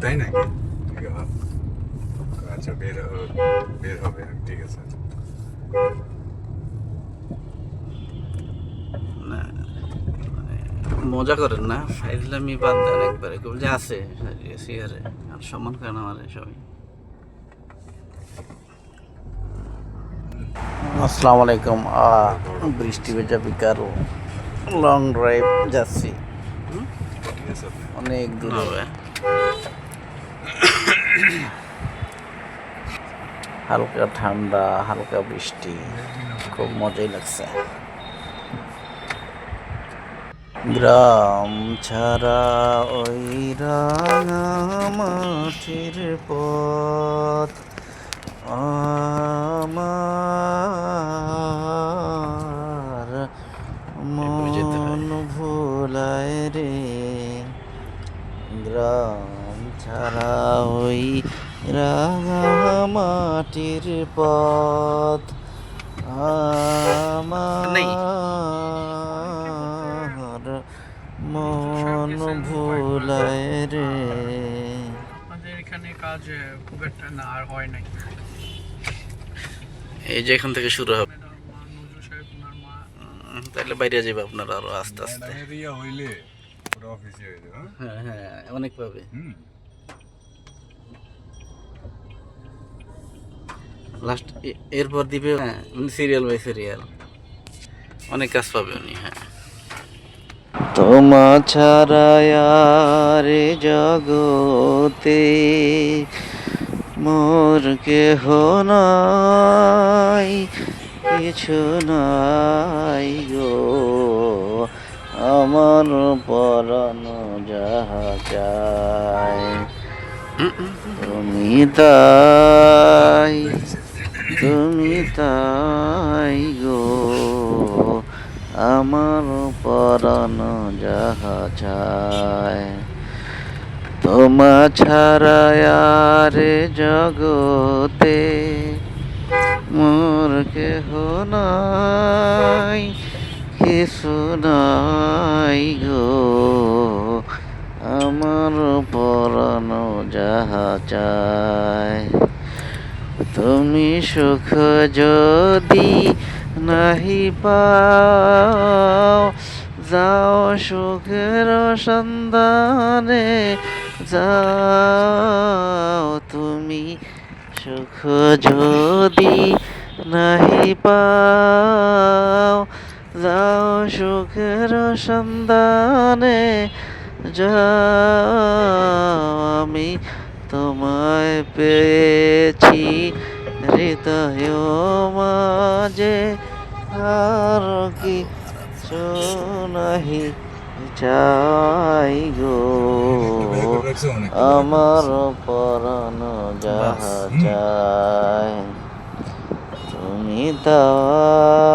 তাই নাকি? আচ্ছা, বের হবে, ঠিক আছে। না মজা করেন না, ফাইজলামি বাদ দেন একবারে, যে আছে সিয়ারে আর সম্মান করেন আমার সবাই। আসসালামু আলাইকুম। বৃষ্টি ভেজা বিকাল, লং ড্রাইভ যাচ্ছি অনেক দূরে। হালকা ঠান্ডা, হালকা বৃষ্টি, খুব মজাই লাগছে। গ্রাম ছাড়া ওই রাঙা মাটির পথ আমার মন ভোলায় রে। গ্রাম ছাড়া ওই রাঙা মাটির পথ আমার মন ভোলায় রে। আমাদের এখানে কাজ খুব একটা না আর হয় নাই। এই যে এখান থেকে শুরু হবে, নজরুল সাহেব ওনার মা। তাহলে বাইরে যাবে আপনারা আরো আস্তে আস্তে। হইলে পুরো অফিসে হয়ে যাবে। হ্যাঁ হ্যাঁ, অনেক পাবে। লাস্ট এরপর দিবে সিরিয়াল বাই সিরিয়াল, অনেক কাজ পাবে উনি। হ্যাঁ, তোমা ছাড়া আর জগতে মোর কেহ নাই, কিছু নাই গো, আমার পরাণ যাহা চায় তুমি তাই, তুমি তাই গো, আমার পরাণ যাহা চায়। তোমা ছাড়া আর জগতে মোর কেহ নাই, কিছু নাই গো, আমার পরাণ যাহা চায়। তুমি সুখ যদি নাহি পাও, যাও সুখের সন্ধানে যাও। তুমি সুখ যদি নাহি পাও, যাও সুখের সন্ধানে যাও। আমি তোমায় পেয়েছি হৃদয় মাঝে, আর কিছু নাহি চাই গো, আমার পরাণ যাহা চায় তুমি তাই।